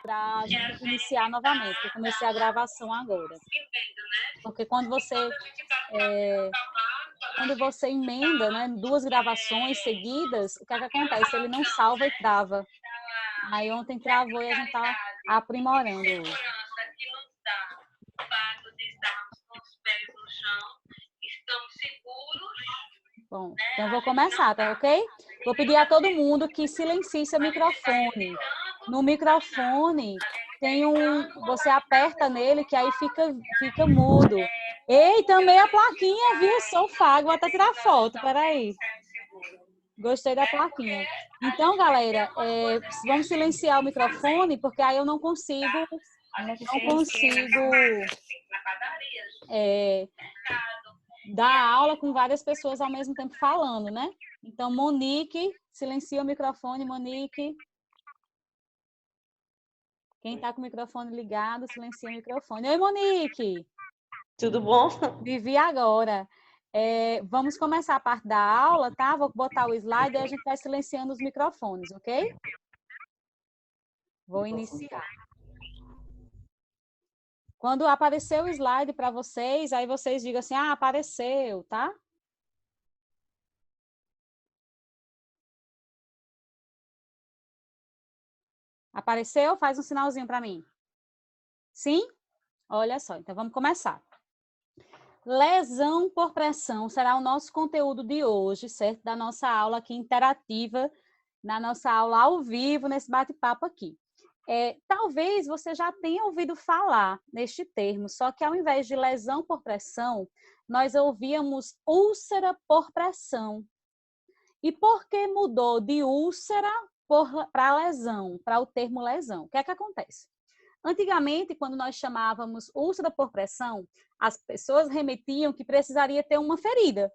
para a gente iniciar novamente. Eu comecei a gravação agora. Porque quando você emenda, né, duas gravações seguidas, o que é que acontece? Ele não salva e trava. Aí ontem travou e a gente está aprimorando hoje. Bom, então eu vou começar, tá ok? Vou pedir a todo mundo que silencie seu microfone. No microfone você aperta nele que aí fica mudo. Ei, também a plaquinha, viu? Sou Fábio, vou até tirar foto, peraí. Gostei da plaquinha. Então, galera, vamos silenciar o microfone, porque aí eu não consigo dar aula com várias pessoas ao mesmo tempo falando, né? Então, Monique, silencia o microfone, Monique. Quem está com o microfone ligado, silencia o microfone. Oi, Monique! Tudo bom? Vivi agora. Vamos começar a parte da aula, tá? Vou botar o slide e a gente vai silenciando os microfones, ok? Vou iniciar. Quando aparecer o slide para vocês, aí vocês digam assim, ah, apareceu, tá? Apareceu? Faz um sinalzinho para mim. Sim? Olha só, então vamos começar. Lesão por pressão será o nosso conteúdo de hoje, certo? Da nossa aula aqui interativa, na nossa aula ao vivo, nesse bate-papo aqui. Talvez você já tenha ouvido falar neste termo, só que ao invés de lesão por pressão, nós ouvíamos úlcera por pressão. E por que mudou de úlcera para lesão, para o termo lesão? O que é que acontece? Antigamente, quando nós chamávamos úlcera por pressão, as pessoas remetiam que precisaria ter uma ferida.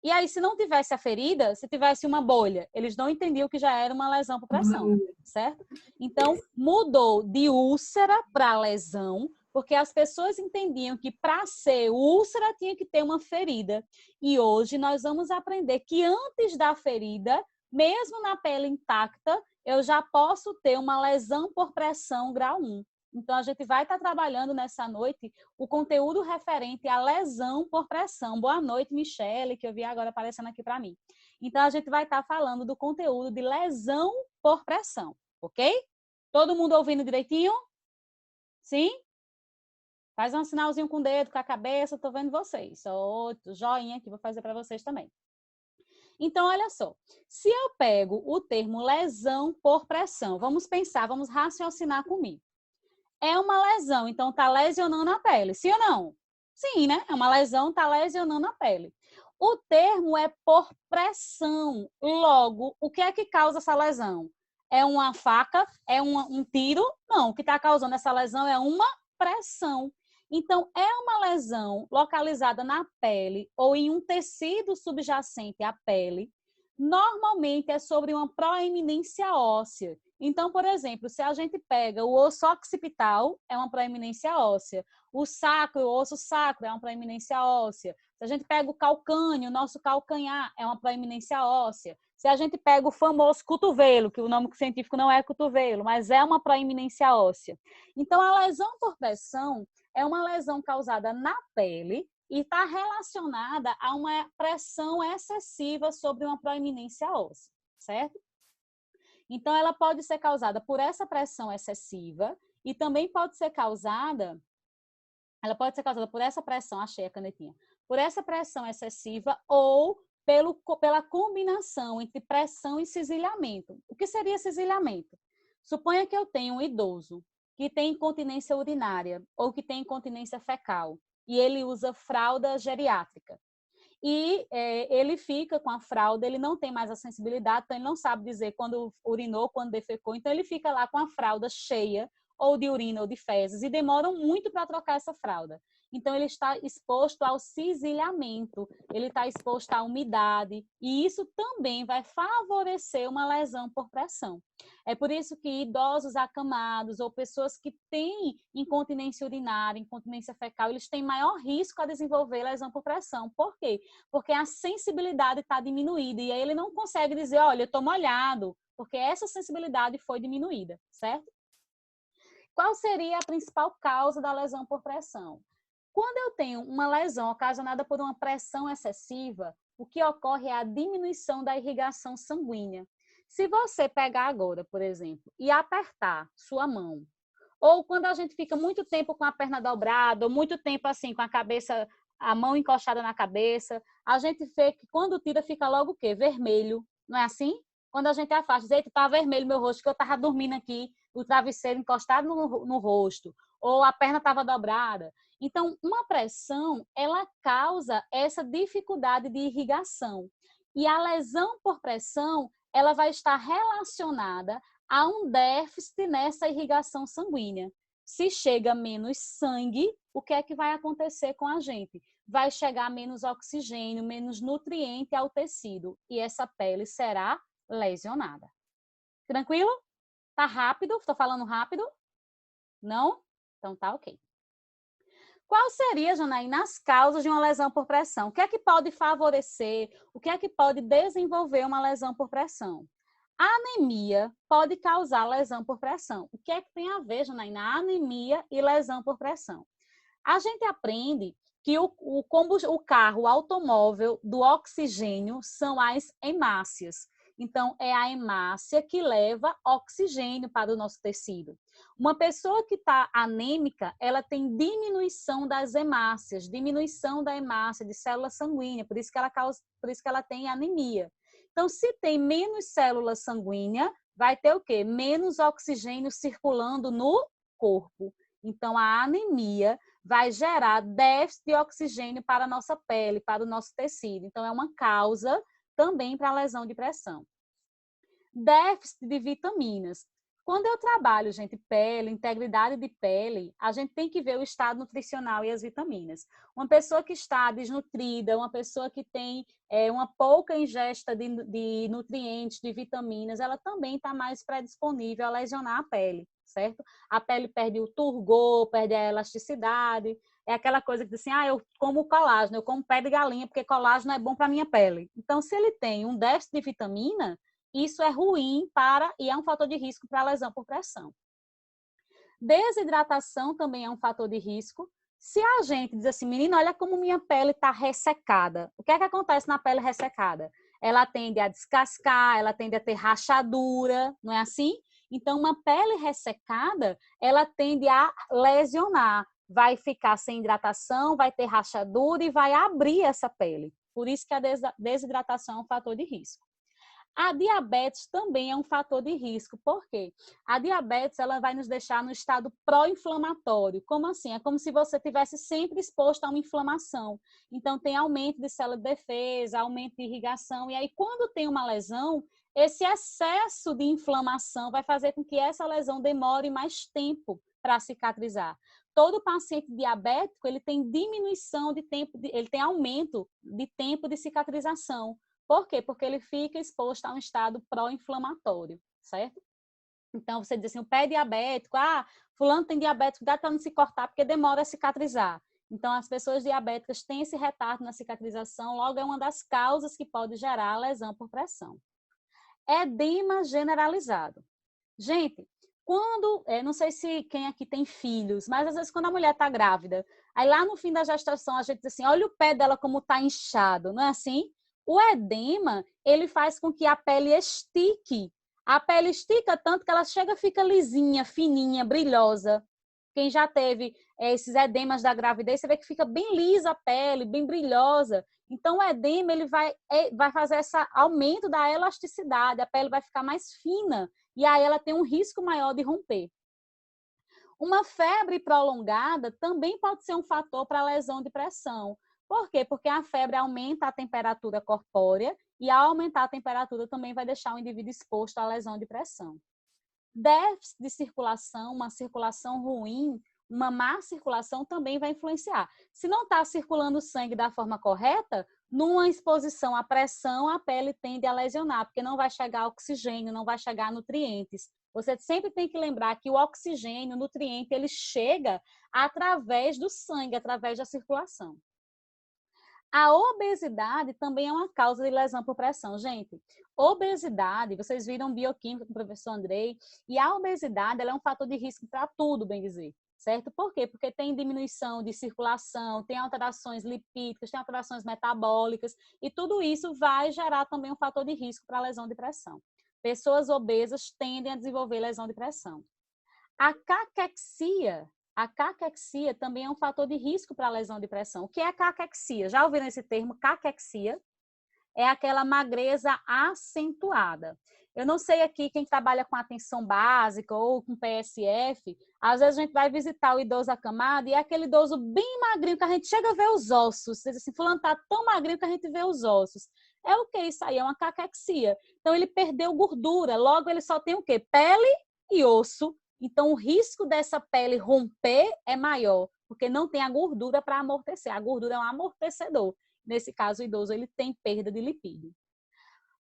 E aí, se não tivesse a ferida, se tivesse uma bolha, eles não entendiam que já era uma lesão por pressão, certo? Então, mudou de úlcera para lesão, porque as pessoas entendiam que para ser úlcera tinha que ter uma ferida. E hoje nós vamos aprender que antes da ferida, mesmo na pele intacta, eu já posso ter uma lesão por pressão grau 1. Então, a gente vai estar trabalhando nessa noite o conteúdo referente à lesão por pressão. Boa noite, Michele, que eu vi agora aparecendo aqui para mim. Então, a gente vai estar falando do conteúdo de lesão por pressão, ok? Todo mundo ouvindo direitinho? Sim? Faz um sinalzinho com o dedo, com a cabeça, estou vendo vocês. Outro joinha que vou fazer para vocês também. Então, olha só. Se eu pego o termo lesão por pressão, vamos pensar, vamos raciocinar comigo. É uma lesão, então está lesionando a pele, sim ou não? Sim, né? É uma lesão, está lesionando a pele. O termo é por pressão. Logo, o que é que causa essa lesão? É uma faca? É um tiro? Não, o que está causando essa lesão é uma pressão. Então, é uma lesão localizada na pele ou em um tecido subjacente à pele. Normalmente é sobre uma proeminência óssea. Então, por exemplo, se a gente pega o osso occipital, é uma proeminência óssea. O sacro, o osso sacro, é uma proeminência óssea. Se a gente pega o calcâneo, o nosso calcanhar, é uma proeminência óssea. Se a gente pega o famoso cotovelo, que o nome científico não é cotovelo, mas é uma proeminência óssea. Então, a lesão por pressão é uma lesão causada na pele e está relacionada a uma pressão excessiva sobre uma proeminência óssea, certo? Então, ela pode ser causada por essa pressão excessiva e também pode ser causada, por essa pressão, achei a canetinha, por essa pressão excessiva ou pela combinação entre pressão e cisilhamento. O que seria cisilhamento? Suponha que eu tenho um idoso que tem incontinência urinária ou que tem incontinência fecal e ele usa fralda geriátrica. E ele fica com a fralda, ele não tem mais a sensibilidade, então ele não sabe dizer quando urinou, quando defecou, então ele fica lá com a fralda cheia, ou de urina ou de fezes, e demoram muito para trocar essa fralda. Então ele está exposto ao cisilhamento, ele está exposto à umidade, e isso também vai favorecer uma lesão por pressão. É por isso que idosos acamados ou pessoas que têm incontinência urinária, incontinência fecal, eles têm maior risco a desenvolver lesão por pressão. Por quê? Porque a sensibilidade está diminuída e aí ele não consegue dizer, olha, eu estou molhado, porque essa sensibilidade foi diminuída, certo? Qual seria a principal causa da lesão por pressão? Quando eu tenho uma lesão ocasionada por uma pressão excessiva, o que ocorre é a diminuição da irrigação sanguínea. Se você pegar agora, por exemplo, e apertar sua mão, ou quando a gente fica muito tempo com a perna dobrada, ou muito tempo assim com a cabeça, a mão encostada na cabeça, a gente vê que quando tira fica logo o quê? Vermelho, não é assim? Quando a gente afasta, eita, tá vermelho meu rosto, que eu tava dormindo aqui, o travesseiro encostado no rosto, ou a perna estava dobrada. Então, uma pressão, ela causa essa dificuldade de irrigação. E a lesão por pressão, ela vai estar relacionada a um déficit nessa irrigação sanguínea. Se chega menos sangue, o que é que vai acontecer com a gente? Vai chegar menos oxigênio, menos nutriente ao tecido e essa pele será lesionada. Tranquilo? Tá rápido? Estou falando rápido? Não? Então tá ok. Qual seria, Janaína, as causas de uma lesão por pressão? O que é que pode favorecer? O que é que pode desenvolver uma lesão por pressão? A anemia pode causar lesão por pressão. O que é que tem a ver, Janaína, anemia e lesão por pressão? A gente aprende que o carro, o automóvel do oxigênio são as hemácias. Então, é a hemácia que leva oxigênio para o nosso tecido. Uma pessoa que está anêmica, ela tem diminuição das hemácias, diminuição da hemácia de célula sanguínea, por isso que ela tem anemia. Então, se tem menos célula sanguínea, vai ter o quê? Menos oxigênio circulando no corpo. Então, a anemia vai gerar déficit de oxigênio para a nossa pele, para o nosso tecido. Então, é uma causa também para a lesão de pressão. Déficit de vitaminas. Quando eu trabalho, gente, pele, integridade de pele, a gente tem que ver o estado nutricional e as vitaminas. Uma pessoa que está desnutrida, uma pessoa que tem uma pouca ingesta de nutrientes, de vitaminas, ela também está mais predisponível a lesionar a pele, certo? A pele perde o turgor, perde a elasticidade. É aquela coisa que diz assim, eu como colágeno, eu como pé de galinha, porque colágeno é bom para a minha pele. Então, se ele tem um déficit de vitamina, isso é ruim e é um fator de risco para a lesão por pressão. Desidratação também é um fator de risco. Se a gente diz assim, menina, olha como minha pele está ressecada. O que é que acontece na pele ressecada? Ela tende a descascar, ela tende a ter rachadura, não é assim? Então, uma pele ressecada, ela tende a lesionar. Vai ficar sem hidratação, vai ter rachadura e vai abrir essa pele. Por isso que a desidratação é um fator de risco. A diabetes também é um fator de risco. Por quê? A diabetes ela vai nos deixar no estado pró-inflamatório. Como assim? É como se você tivesse sempre exposto a uma inflamação. Então, tem aumento de célula de defesa, aumento de irrigação. E aí, quando tem uma lesão, esse excesso de inflamação vai fazer com que essa lesão demore mais tempo para cicatrizar. Todo paciente diabético ele tem diminuição de tempo, ele tem aumento de tempo de cicatrização. Por quê? Porque ele fica exposto a um estado pró-inflamatório, certo? Então, você diz assim, o pé diabético, fulano tem diabetes, cuidado para não se cortar, porque demora a cicatrizar. Então, as pessoas diabéticas têm esse retardo na cicatrização, logo é uma das causas que pode gerar a lesão por pressão. Edema generalizado. Gente, não sei se quem aqui tem filhos, mas às vezes quando a mulher está grávida, aí lá no fim da gestação a gente diz assim, olha o pé dela como está inchado, não é assim? O edema, ele faz com que a pele estique. A pele estica tanto que ela fica lisinha, fininha, brilhosa. Quem já teve esses edemas da gravidez, você vê que fica bem lisa a pele, bem brilhosa. Então, o edema ele vai fazer esse aumento da elasticidade, a pele vai ficar mais fina e aí ela tem um risco maior de romper. Uma febre prolongada também pode ser um fator para lesão de pressão. Por quê? Porque a febre aumenta a temperatura corpórea e ao aumentar a temperatura também vai deixar o indivíduo exposto à lesão de pressão. Déficit de circulação, uma circulação ruim, uma má circulação também vai influenciar. Se não está circulando o sangue da forma correta, numa exposição à pressão, a pele tende a lesionar, porque não vai chegar oxigênio, não vai chegar nutrientes. Você sempre tem que lembrar que o oxigênio, o nutriente, ele chega através do sangue, através da circulação. A obesidade também é uma causa de lesão por pressão. Gente, obesidade, vocês viram bioquímica com o professor Andrei, e a obesidade ela é um fator de risco para tudo, bem dizer. Certo? Por quê? Porque tem diminuição de circulação, tem alterações lipídicas, tem alterações metabólicas, e tudo isso vai gerar também um fator de risco para lesão de pressão. Pessoas obesas tendem a desenvolver lesão de pressão. A caquexia também é um fator de risco para a lesão de pressão. O que é a caquexia? Já ouviram esse termo, caquexia? É aquela magreza acentuada. Eu não sei aqui quem trabalha com atenção básica ou com PSF, às vezes a gente vai visitar o idoso acamado e é aquele idoso bem magrinho que a gente chega a ver os ossos. Você diz assim, fulano tá tão magrinho que a gente vê os ossos. É o que isso aí? É uma caquexia. Então ele perdeu gordura, logo ele só tem o quê? Pele e osso. Então o risco dessa pele romper é maior, porque não tem a gordura para amortecer. A gordura é um amortecedor. Nesse caso, o idoso ele tem perda de lipídio.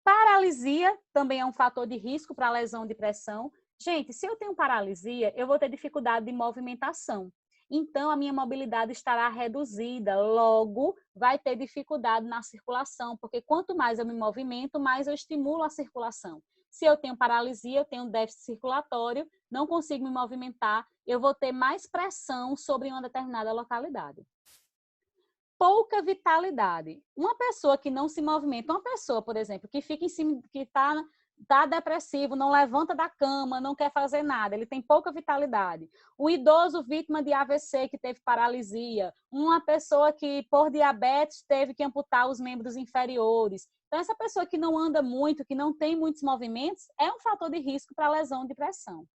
Paralisia também é um fator de risco para a lesão de pressão. Gente, se eu tenho paralisia, eu vou ter dificuldade de movimentação. Então, a minha mobilidade estará reduzida, logo vai ter dificuldade na circulação, porque quanto mais eu me movimento, mais eu estimulo a circulação. Se eu tenho paralisia, eu tenho um déficit circulatório, não consigo me movimentar, eu vou ter mais pressão sobre uma determinada localidade. Pouca vitalidade. Uma pessoa que não se movimenta, uma pessoa, por exemplo, que fica em cima, que tá depressivo, não levanta da cama, não quer fazer nada, ele tem pouca vitalidade. O idoso vítima de AVC que teve paralisia, uma pessoa que por diabetes teve que amputar os membros inferiores. Então essa pessoa que não anda muito, que não tem muitos movimentos, é um fator de risco para lesão de pressão.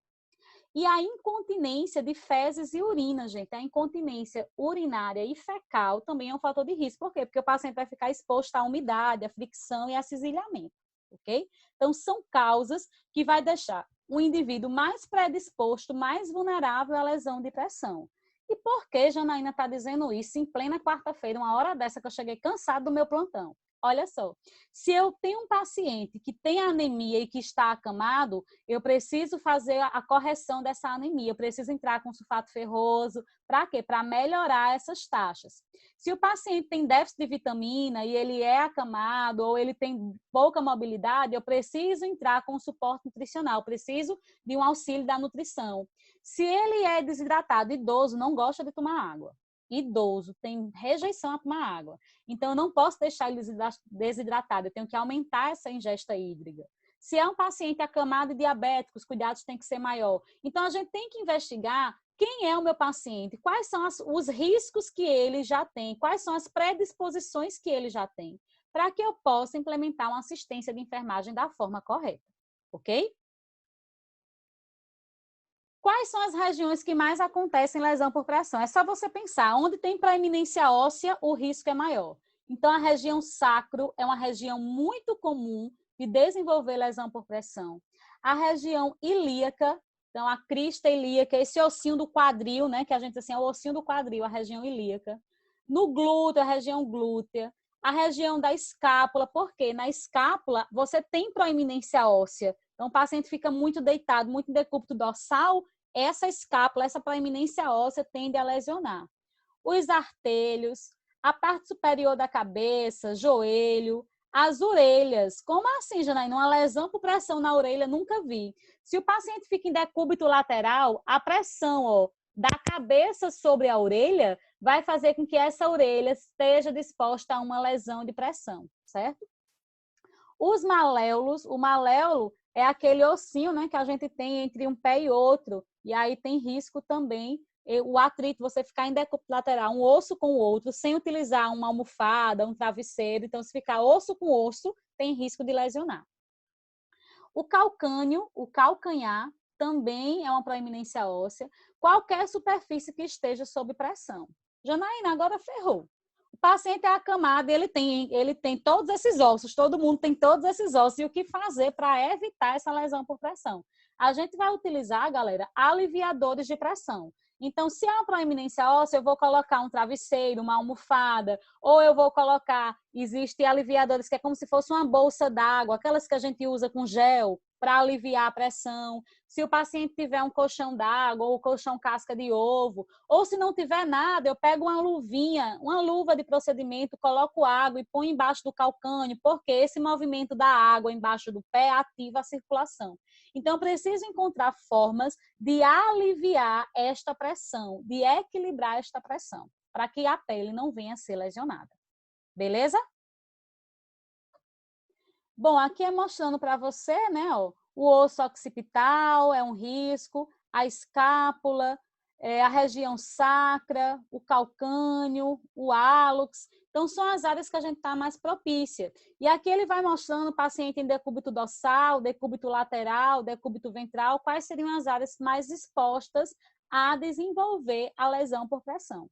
E a incontinência de fezes e urina, gente. A incontinência urinária e fecal também é um fator de risco. Por quê? Porque o paciente vai ficar exposto à umidade, à fricção e a cisilhamento. Ok? Então, são causas que vai deixar o indivíduo mais predisposto, mais vulnerável à lesão de pressão. E por que Janaína está dizendo isso em plena quarta-feira, uma hora dessa que eu cheguei cansado do meu plantão? Olha só, se eu tenho um paciente que tem anemia e que está acamado, eu preciso fazer a correção dessa anemia, eu preciso entrar com sulfato ferroso, para quê? Para melhorar essas taxas. Se o paciente tem déficit de vitamina e ele é acamado ou ele tem pouca mobilidade, eu preciso entrar com suporte nutricional, preciso de um auxílio da nutrição. Se ele é desidratado, idoso, não gosta de tomar água. Idoso tem rejeição a tomar água. Então, eu não posso deixar ele desidratado, eu tenho que aumentar essa ingesta hídrica. Se é um paciente acamado e diabético, os cuidados têm que ser maior. Então, a gente tem que investigar quem é o meu paciente, quais são os riscos que ele já tem, quais são as predisposições que ele já tem, para que eu possa implementar uma assistência de enfermagem da forma correta. Ok? Quais são as regiões que mais acontecem lesão por pressão? É só você pensar, onde tem proeminência óssea, o risco é maior. Então, a região sacro é uma região muito comum de desenvolver lesão por pressão. A região ilíaca, então a crista ilíaca, esse ossinho do quadril, né, que a gente diz assim, é o ossinho do quadril, a região ilíaca. No glúteo, a região glútea. A região da escápula, porque na escápula você tem proeminência óssea. Então, o paciente fica muito deitado, muito em decúbito dorsal, essa escápula, essa proeminência óssea tende a lesionar. Os artelhos, a parte superior da cabeça, joelho, as orelhas. Como assim, Janaína? Uma lesão por pressão na orelha, nunca vi. Se o paciente fica em decúbito lateral, a pressão da cabeça sobre a orelha vai fazer com que essa orelha esteja disposta a uma lesão de pressão, certo? Os maléolos, o maléolo é aquele ossinho, né, que a gente tem entre um pé e outro, e aí tem risco também, o atrito, você ficar em decúbito lateral, um osso com o outro, sem utilizar uma almofada, um travesseiro, então se ficar osso com osso, tem risco de lesionar. O calcâneo, o calcanhar, também é uma proeminência óssea, qualquer superfície que esteja sob pressão. Janaína, agora ferrou. O paciente é acamado, ele tem todos esses ossos, todo mundo tem todos esses ossos. E o que fazer para evitar essa lesão por pressão? A gente vai utilizar, galera, aliviadores de pressão. Então, se é uma proeminência óssea, eu vou colocar um travesseiro, uma almofada, ou eu vou colocar, existem aliviadores que é como se fosse uma bolsa d'água, aquelas que a gente usa com gel, para aliviar a pressão. Se o paciente tiver um colchão d'água ou colchão casca de ovo, ou se não tiver nada, eu pego uma luvinha, uma luva de procedimento, coloco água e ponho embaixo do calcâneo, porque esse movimento da água embaixo do pé ativa a circulação. Então, eu preciso encontrar formas de aliviar esta pressão, de equilibrar esta pressão, para que a pele não venha a ser lesionada. Beleza? Bom, aqui é mostrando para você, né, ó, o osso occipital é um risco, a escápula, a região sacra, o calcâneo, o hálux. Então, são as áreas que a gente está mais propícia. E aqui ele vai mostrando o paciente em decúbito dorsal, decúbito lateral, decúbito ventral, quais seriam as áreas mais expostas a desenvolver a lesão por pressão.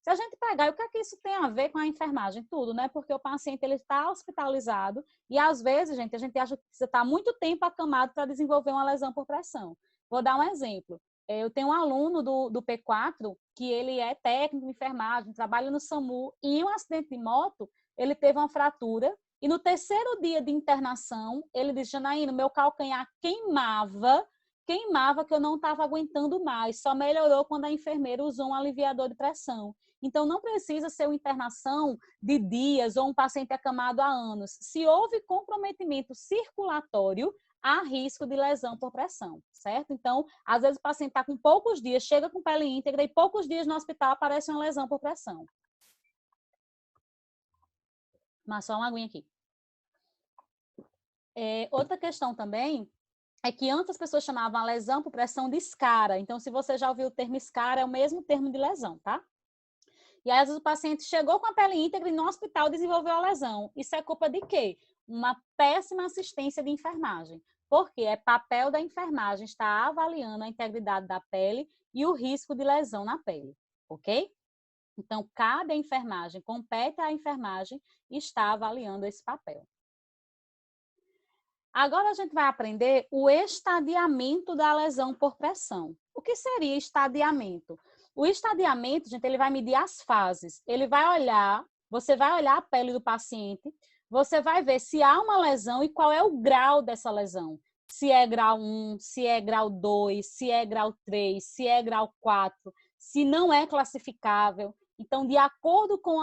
Se a gente pegar, o que é que isso tem a ver com a enfermagem? Tudo, né? Porque o paciente ele está hospitalizado e, às vezes, a gente acha que você está muito tempo acamado para desenvolver uma lesão por pressão. Vou dar um exemplo. Eu tenho um aluno do P4 que ele é técnico de enfermagem, trabalha no SAMU, e em um acidente de moto, ele teve uma fratura e no terceiro dia de internação, ele disse: Janaína, meu calcanhar queimava que eu não estava aguentando mais, só melhorou quando a enfermeira usou um aliviador de pressão. Então, não precisa ser uma internação de dias ou um paciente acamado há anos. Se houve comprometimento circulatório, há risco de lesão por pressão, certo? Então, às vezes o paciente está com poucos dias, chega com pele íntegra e poucos dias no hospital aparece uma lesão por pressão. Mas só uma aguinha aqui. Outra questão também é que antes as pessoas chamavam a lesão por pressão de escara. Então, se você já ouviu o termo escara, é o mesmo termo de lesão, tá? E aí, às vezes, o paciente chegou com a pele íntegra e no hospital desenvolveu a lesão. Isso é culpa de quê? Uma péssima assistência de enfermagem. Porque é papel da enfermagem estar avaliando a integridade da pele e o risco de lesão na pele, ok? Então, cabe à enfermagem, compete à enfermagem estar avaliando esse papel. Agora a gente vai aprender o estadiamento da lesão por pressão. O que seria estadiamento? O estadiamento, gente, ele vai medir as fases. Ele vai olhar, você vai olhar a pele do paciente, você vai ver se há uma lesão e qual é o grau dessa lesão. Se é grau 1, se é grau 2, se é grau 3, se é grau 4, se não é classificável. Então, de acordo com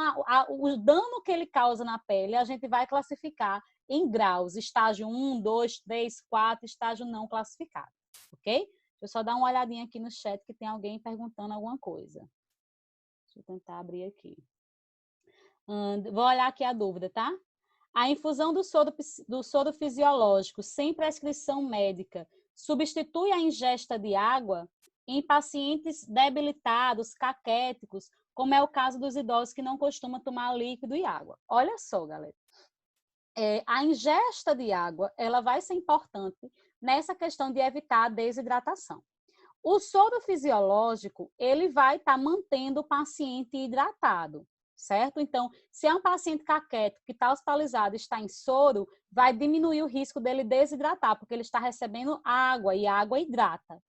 o dano que ele causa na pele, a gente vai classificar em graus, estágio 1, 2, 3, 4, estágio não classificado, ok? Deixa eu só dar uma olhadinha aqui no chat que tem alguém perguntando alguma coisa. Deixa eu tentar abrir aqui. Vou olhar aqui a dúvida, tá? A infusão do soro fisiológico sem prescrição médica substitui a ingesta de água em pacientes debilitados, caquéticos, como é o caso dos idosos que não costumam tomar líquido e água. Olha só, galera. A ingesta de água ela vai ser importante nessa questão de evitar a desidratação. O soro fisiológico ele vai estar mantendo o paciente hidratado, certo? Então, se é um paciente caquético que está hospitalizado e está em soro, vai diminuir o risco dele desidratar, porque ele está recebendo água e a água hidrata.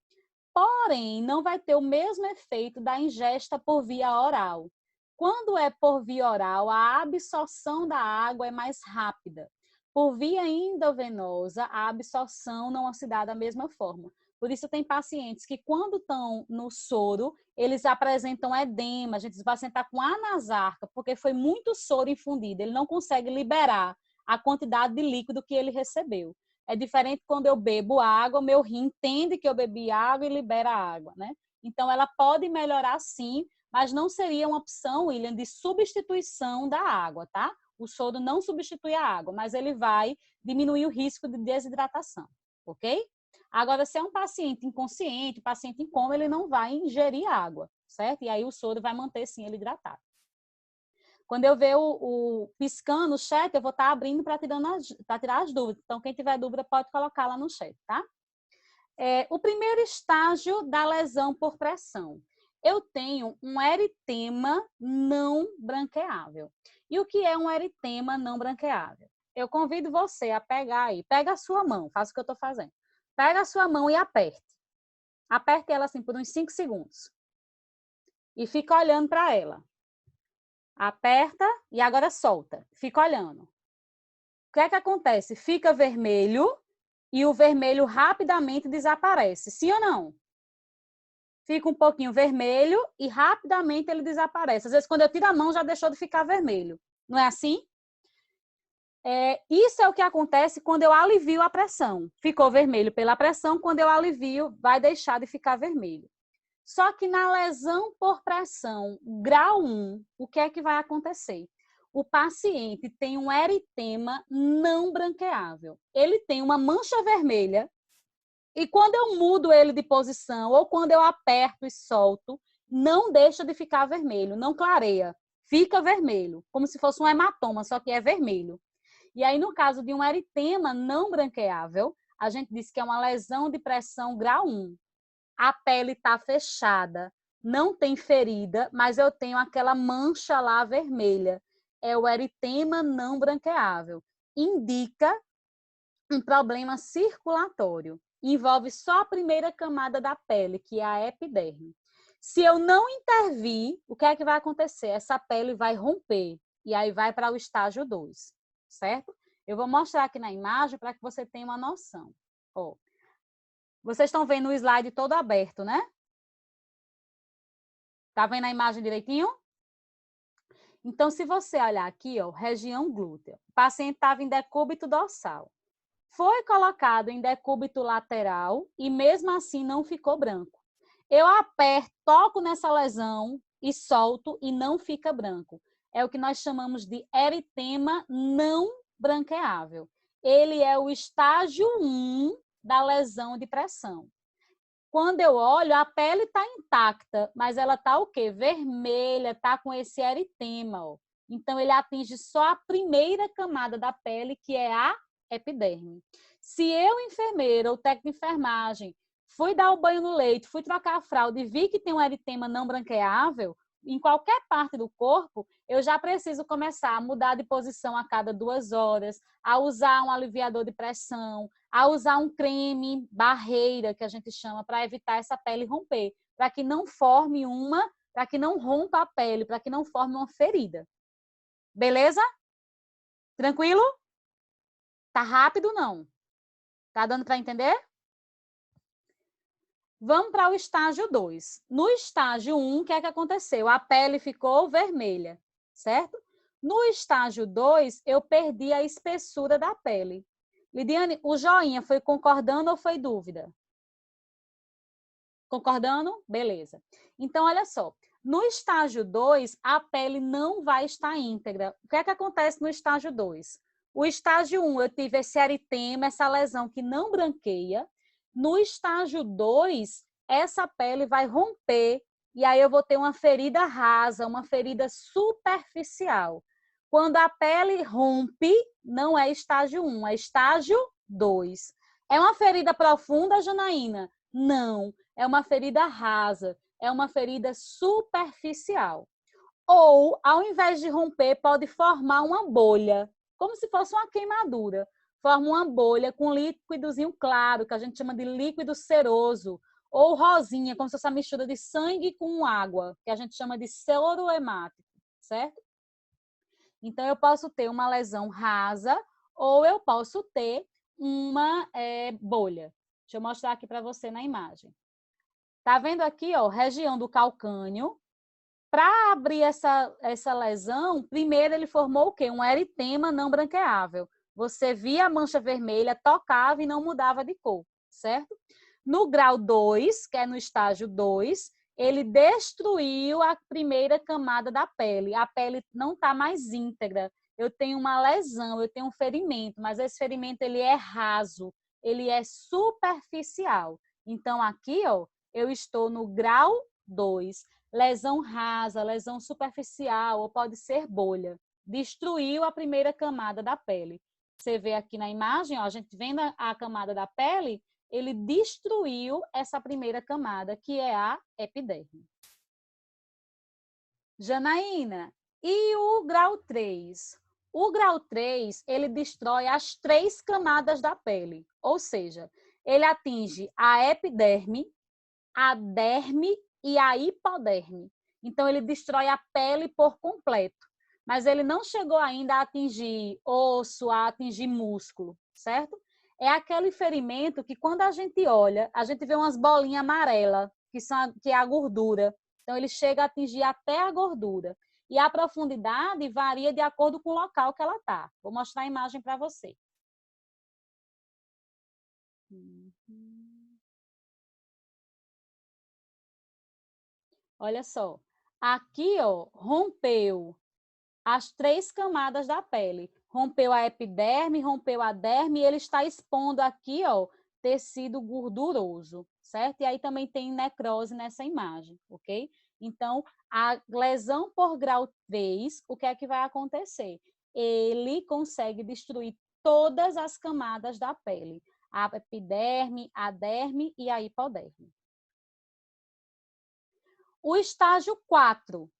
Porém, não vai ter o mesmo efeito da ingesta por via oral. Quando é por via oral, a absorção da água é mais rápida. Por via endovenosa, a absorção não se dá da mesma forma. Por isso, tem pacientes que, quando estão no soro, eles apresentam edema. A gente vai sentar com anasarca, porque foi muito soro infundido. Ele não consegue liberar a quantidade de líquido que ele recebeu. É diferente quando eu bebo água, meu rim entende que eu bebi água e libera a água, né? Então, ela pode melhorar sim, mas não seria uma opção, William, de substituição da água, tá? O soro não substitui a água, mas ele vai diminuir o risco de desidratação, ok? Agora, se é um paciente inconsciente, paciente em coma, ele não vai ingerir água, certo? E aí o soro vai manter, sim, ele hidratado. Quando eu ver o piscando o chat, eu vou estar abrindo para tirar as dúvidas. Então, quem tiver dúvida pode colocar lá no chat, tá? O primeiro estágio da lesão por pressão. Eu tenho um eritema não branqueável. E o que é um eritema não branqueável? Eu convido você a pegar aí, pega a sua mão, faça o que eu estou fazendo. Pega a sua mão e aperte. Aperte ela assim por uns 5 segundos. E fica olhando para ela. Aperta e agora solta. Fica olhando. O que é que acontece? Fica vermelho e o vermelho rapidamente desaparece. Sim ou não? Fica um pouquinho vermelho e rapidamente ele desaparece. Às vezes, quando eu tiro a mão, já deixou de ficar vermelho. Não é assim? Isso é o que acontece quando eu alivio a pressão. Ficou vermelho pela pressão, quando eu alivio, vai deixar de ficar vermelho. Só que na lesão por pressão, grau 1, o que é que vai acontecer? O paciente tem um eritema não branqueável. Ele tem uma mancha vermelha e quando eu mudo ele de posição ou quando eu aperto e solto, não deixa de ficar vermelho, não clareia, fica vermelho, como se fosse um hematoma, só que é vermelho. E aí, no caso de um eritema não branqueável, a gente diz que é uma lesão de pressão grau 1. A pele está fechada, não tem ferida, mas eu tenho aquela mancha lá vermelha. É o eritema não branqueável. Indica um problema circulatório. Envolve só a primeira camada da pele, que é a epiderme. Se eu não intervir, o que é que vai acontecer? Essa pele vai romper e aí vai para o estágio 2, certo? Eu vou mostrar aqui na imagem para que você tenha uma noção. Ó, vocês estão vendo o slide todo aberto, né? Tá vendo a imagem direitinho? Então, se você olhar aqui, ó, região glútea, o paciente estava em decúbito dorsal. Foi colocado em decúbito lateral e mesmo assim não ficou branco. Eu aperto, toco nessa lesão e solto e não fica branco. É o que nós chamamos de eritema não branqueável. Ele é o estágio 1 da lesão de pressão. Quando eu olho, a pele está intacta, mas ela está o quê? Vermelha, está com esse eritema. Ó. Então, ele atinge só a primeira camada da pele, que é a epiderme. Se eu, enfermeira ou técnico de enfermagem, fui dar o banho no leite, fui trocar a fralda e vi que tem um eritema não branqueável, em qualquer parte do corpo, eu já preciso começar a mudar de posição a cada 2 horas, a usar um aliviador de pressão, a usar um creme barreira, que a gente chama, para evitar essa pele romper, para que não forme para que não rompa a pele, para que não forme uma ferida. Beleza? Tranquilo? Tá rápido, não? Tá dando para entender? Vamos para o estágio 2. No estágio 1, o que é que aconteceu? A pele ficou vermelha, certo? No estágio 2, eu perdi a espessura da pele. Lidiane, o joinha foi concordando ou foi dúvida? Concordando? Beleza. Então, olha só. No estágio 2, a pele não vai estar íntegra. O que é que acontece no estágio 2? O estágio 1, eu tive esse eritema, essa lesão que não branqueia. No estágio 2, essa pele vai romper e aí eu vou ter uma ferida rasa, uma ferida superficial. Quando a pele rompe, não é estágio 1, é estágio 2. É uma ferida profunda, Janaína? Não, é uma ferida rasa, é uma ferida superficial. Ou, ao invés de romper, pode formar uma bolha, como se fosse uma queimadura. Forma uma bolha com líquidozinho claro, que a gente chama de líquido seroso, ou rosinha, como se fosse uma mistura de sangue com água, que a gente chama de soro hemático, certo? Então, eu posso ter uma lesão rasa ou eu posso ter uma bolha. Deixa eu mostrar aqui para você na imagem. Tá vendo aqui, ó, região do calcânio? Para abrir essa lesão, primeiro ele formou o quê? Um eritema não branqueável. Você via a mancha vermelha, tocava e não mudava de cor, certo? No grau 2, que é no estágio 2, ele destruiu a primeira camada da pele. A pele não está mais íntegra. Eu tenho uma lesão, eu tenho um ferimento, mas esse ferimento ele é raso, ele é superficial. Então, aqui, ó, eu estou no grau 2. Lesão rasa, lesão superficial, ou pode ser bolha. Destruiu a primeira camada da pele. Você vê aqui na imagem, ó, a gente vendo a camada da pele, ele destruiu essa primeira camada, que é a epiderme. Janaína, e o grau 3? O grau 3, ele destrói as 3 camadas da pele, ou seja, ele atinge a epiderme, a derme e a hipoderme. Então, ele destrói a pele por completo. Mas ele não chegou ainda a atingir osso, a atingir músculo, certo? É aquele ferimento que quando a gente olha, a gente vê umas bolinhas amarelas, que é a gordura. Então, ele chega a atingir até a gordura. E a profundidade varia de acordo com o local que ela está. Vou mostrar a imagem para você. Olha só. Aqui, ó, rompeu as 3 camadas da pele. Rompeu a epiderme, rompeu a derme e ele está expondo aqui, ó, tecido gorduroso, certo? E aí também tem necrose nessa imagem, ok? Então, a lesão por grau 3, o que é que vai acontecer? Ele consegue destruir todas as camadas da pele. A epiderme, a derme e a hipoderme. O estágio 4.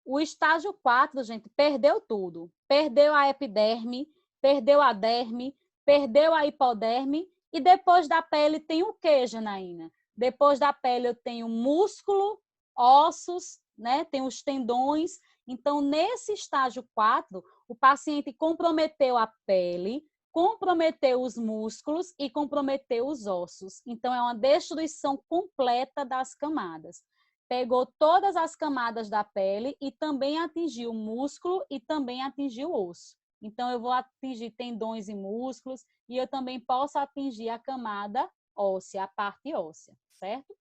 O estágio 4, gente, perdeu tudo. Perdeu a epiderme, perdeu a derme, perdeu a hipoderme e depois da pele tem o quê, Janaína? Depois da pele eu tenho músculo, ossos, né? Tem os tendões. Então, nesse estágio 4, o paciente comprometeu a pele, comprometeu os músculos e comprometeu os ossos. Então, é uma destruição completa das camadas. Pegou todas as camadas da pele e também atingiu o músculo e também atingiu o osso. Então, eu vou atingir tendões e músculos e eu também posso atingir a camada óssea, a parte óssea, certo?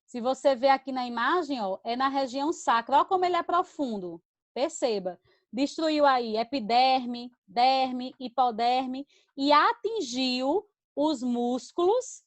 Se você ver aqui na imagem, ó, é na região sacra. Olha como ele é profundo. Perceba. Destruiu aí epiderme, derme, hipoderme e atingiu os músculos.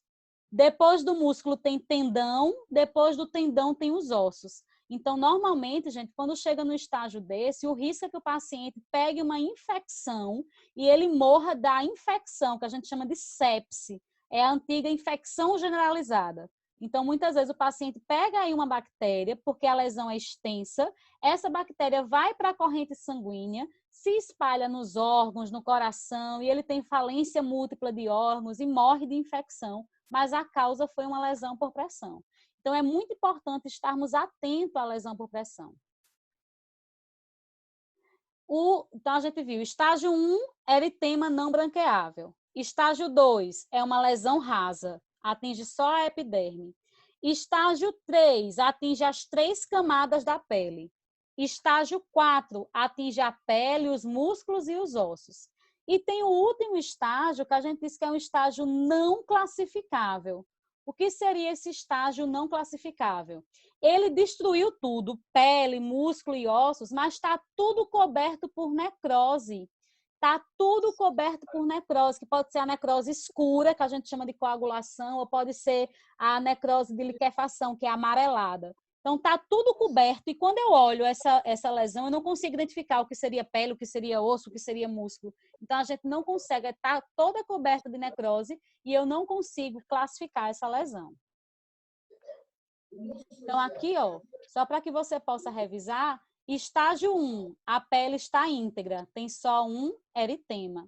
Depois do músculo tem tendão, depois do tendão tem os ossos. Então, normalmente, gente, quando chega no estágio desse, o risco é que o paciente pegue uma infecção e ele morra da infecção, que a gente chama de sepse. É a antiga infecção generalizada. Então, muitas vezes o paciente pega aí uma bactéria, porque a lesão é extensa, essa bactéria vai para a corrente sanguínea, se espalha nos órgãos, no coração, e ele tem falência múltipla de órgãos e morre de infecção, mas a causa foi uma lesão por pressão. Então, é muito importante estarmos atentos à lesão por pressão. Então, a gente viu, estágio 1, eritema não branqueável. Estágio 2, é uma lesão rasa, atinge só a epiderme. Estágio 3, atinge as 3 camadas da pele. Estágio 4, atinge a pele, os músculos e os ossos. E tem o último estágio, que a gente diz que é um estágio não classificável. O que seria esse estágio não classificável? Ele destruiu tudo, pele, músculo e ossos, mas está tudo coberto por necrose. Está tudo coberto por necrose, que pode ser a necrose escura, que a gente chama de coagulação, ou pode ser a necrose de liquefação, que é amarelada. Então, está tudo coberto, e quando eu olho essa lesão, eu não consigo identificar o que seria pele, o que seria osso, o que seria músculo. Então, a gente não consegue, está toda coberta de necrose, e eu não consigo classificar essa lesão. Então, aqui, ó, só para que você possa revisar, estágio 1, a pele está íntegra, tem só um eritema.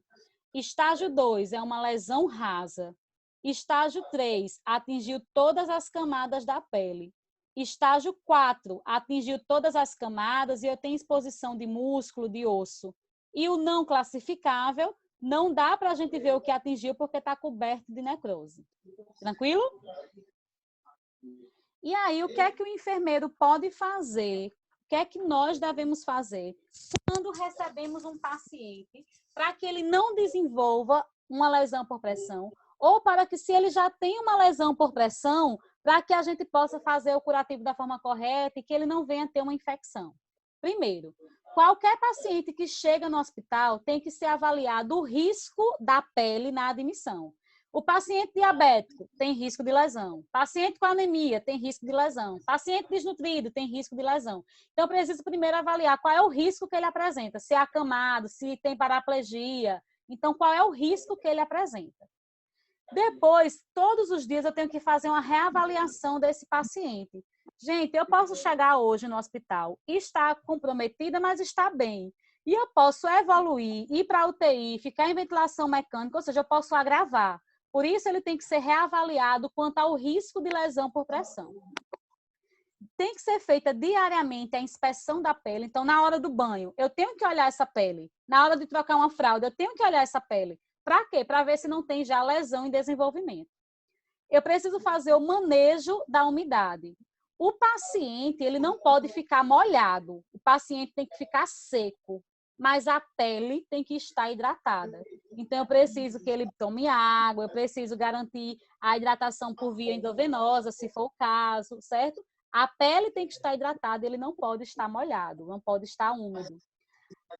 Estágio 2, é uma lesão rasa. Estágio 3, atingiu todas as camadas da pele. Estágio 4, atingiu todas as camadas e eu tenho exposição de músculo, de osso. E o não classificável, não dá para a gente ver o que atingiu porque está coberto de necrose. Tranquilo? E aí, o que é que o enfermeiro pode fazer? O que é que nós devemos fazer quando recebemos um paciente para que ele não desenvolva uma lesão por pressão ou para que, se ele já tem uma lesão por pressão, para que a gente possa fazer o curativo da forma correta e que ele não venha ter uma infecção? Primeiro, qualquer paciente que chega no hospital tem que ser avaliado o risco da pele na admissão. O paciente diabético tem risco de lesão. Paciente com anemia tem risco de lesão. Paciente desnutrido tem risco de lesão. Então, eu preciso primeiro avaliar qual é o risco que ele apresenta. Se é acamado, se tem paraplegia. Então, qual é o risco que ele apresenta. Depois, todos os dias, eu tenho que fazer uma reavaliação desse paciente. Gente, eu posso chegar hoje no hospital e estar comprometida, mas está bem. E eu posso evoluir, ir para a UTI, ficar em ventilação mecânica, ou seja, eu posso agravar. Por isso, ele tem que ser reavaliado quanto ao risco de lesão por pressão. Tem que ser feita diariamente a inspeção da pele. Então, na hora do banho, eu tenho que olhar essa pele. Na hora de trocar uma fralda, eu tenho que olhar essa pele. Para quê? Para ver se não tem já lesão em desenvolvimento. Eu preciso fazer o manejo da umidade. O paciente, ele não pode ficar molhado. O paciente tem que ficar seco, mas a pele tem que estar hidratada. Então, eu preciso que ele tome água, eu preciso garantir a hidratação por via endovenosa, se for o caso, certo? A pele tem que estar hidratada, ele não pode estar molhado, não pode estar úmido.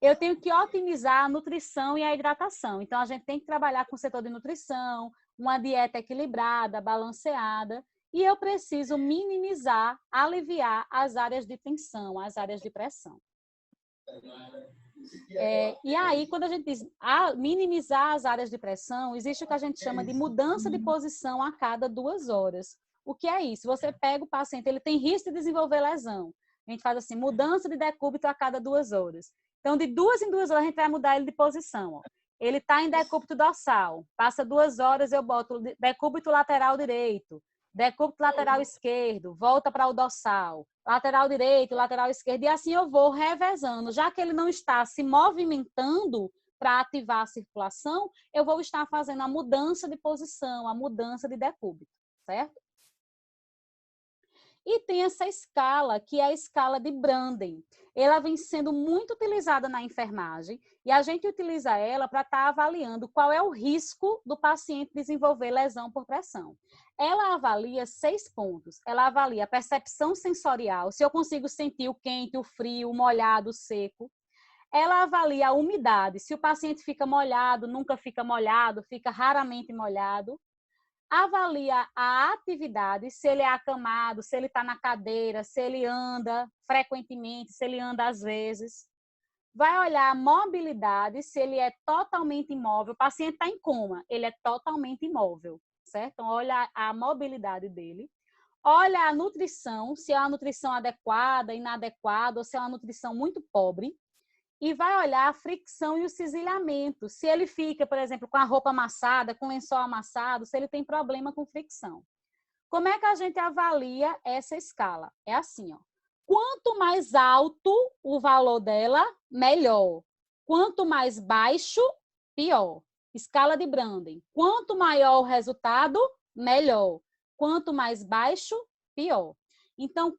Eu tenho que otimizar a nutrição e a hidratação. Então, a gente tem que trabalhar com o setor de nutrição, uma dieta equilibrada, balanceada, e eu preciso minimizar, aliviar as áreas de tensão, as áreas de pressão. E aí, quando a gente diz minimizar as áreas de pressão, existe o que a gente chama de mudança de posição a cada 2 horas. O que é isso? Você pega o paciente, ele tem risco de desenvolver lesão. A gente faz assim, mudança de decúbito a cada 2 horas. Então, de 2 em 2 horas, a gente vai mudar ele de posição. Ó. Ele está em decúbito dorsal. Passa 2 horas, eu boto decúbito lateral direito, decúbito lateral esquerdo, volta para o dorsal, lateral direito, lateral esquerdo, e assim eu vou revezando. Já que ele não está se movimentando para ativar a circulação, eu vou estar fazendo a mudança de posição, a mudança de decúbito, certo? E tem essa escala, que é a escala de Branden. Ela vem sendo muito utilizada na enfermagem e a gente utiliza ela para estar avaliando qual é o risco do paciente desenvolver lesão por pressão. Ela avalia 6 pontos. Ela avalia a percepção sensorial, se eu consigo sentir o quente, o frio, o molhado, o seco. Ela avalia a umidade, se o paciente fica molhado, nunca fica molhado, fica raramente molhado. Avalia a atividade, se ele é acamado, se ele está na cadeira, se ele anda frequentemente, se ele anda às vezes. Vai olhar a mobilidade, se ele é totalmente imóvel. O paciente está em coma, ele é totalmente imóvel, certo? Então, olha a mobilidade dele. Olha a nutrição, se é uma nutrição adequada, inadequada, ou se é uma nutrição muito pobre. E vai olhar a fricção e o cisilhamento. Se ele fica, por exemplo, com a roupa amassada, com o lençol amassado, se ele tem problema com fricção. Como é que a gente avalia essa escala? É assim, ó. Quanto mais alto o valor dela, melhor. Quanto mais baixo, pior. Escala de Branden. Quanto maior o resultado, melhor. Quanto mais baixo, pior. Então,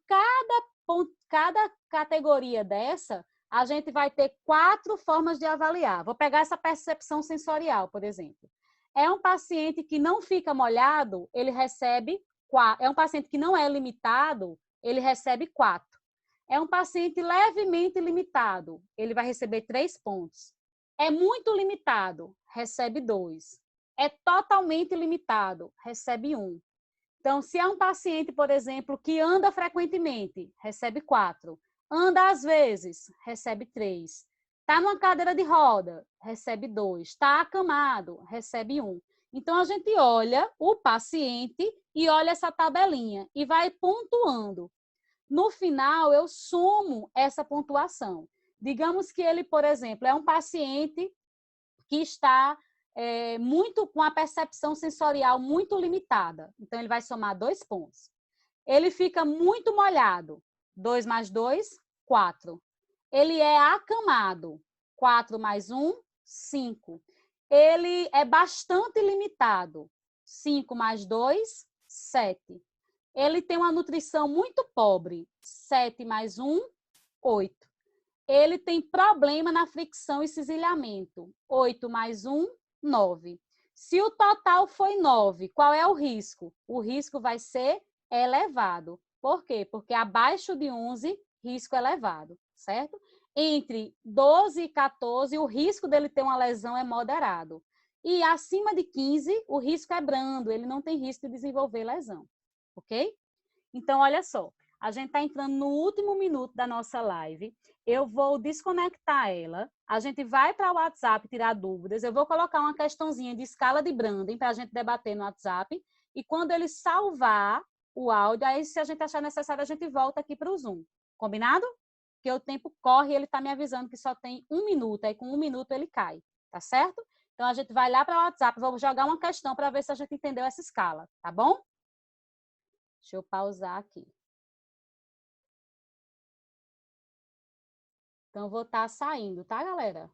cada categoria dessa, a gente vai ter 4 formas de avaliar. Vou pegar essa percepção sensorial, por exemplo. É um paciente que não fica molhado, ele recebe 4. É um paciente que não é limitado, ele recebe 4. É um paciente levemente limitado, ele vai receber 3 pontos. É muito limitado, recebe 2. É totalmente limitado, recebe 1. Então, se é um paciente, por exemplo, que anda frequentemente, recebe 4. Anda às vezes, recebe 3. Está numa cadeira de roda, recebe 2. Está acamado, recebe 1. Então, a gente olha o paciente e olha essa tabelinha e vai pontuando. No final, eu somo essa pontuação. Digamos que ele, por exemplo, é um paciente que está muito com a percepção sensorial muito limitada. Então, ele vai somar 2 pontos. Ele fica muito molhado. 2 mais 2, 4. Ele é acamado. 4 mais 1, 5. Ele é bastante limitado. 5 mais 2, 7. Ele tem uma nutrição muito pobre. 7 mais 1, 8. Ele tem problema na fricção e cisilhamento. 8 mais 1, 9. Se o total foi 9, qual é o risco? O risco vai ser elevado. Por quê? Porque abaixo de 11, risco elevado, certo? Entre 12 e 14, o risco dele ter uma lesão é moderado. E acima de 15, o risco é brando, ele não tem risco de desenvolver lesão, ok? Então, olha só, a gente está entrando no último minuto da nossa live. Eu vou desconectar ela, a gente vai para o WhatsApp tirar dúvidas, eu vou colocar uma questãozinha de escala de Branden para a gente debater no WhatsApp, e quando ele salvar o áudio, aí se a gente achar necessário, a gente volta aqui para o Zoom. Combinado? Porque o tempo corre e ele está me avisando que só tem 1 minuto, aí com 1 minuto ele cai, tá certo? Então, a gente vai lá para o WhatsApp, vou jogar uma questão para ver se a gente entendeu essa escala, tá bom? Deixa eu pausar aqui. Então, vou estar saindo, tá, galera?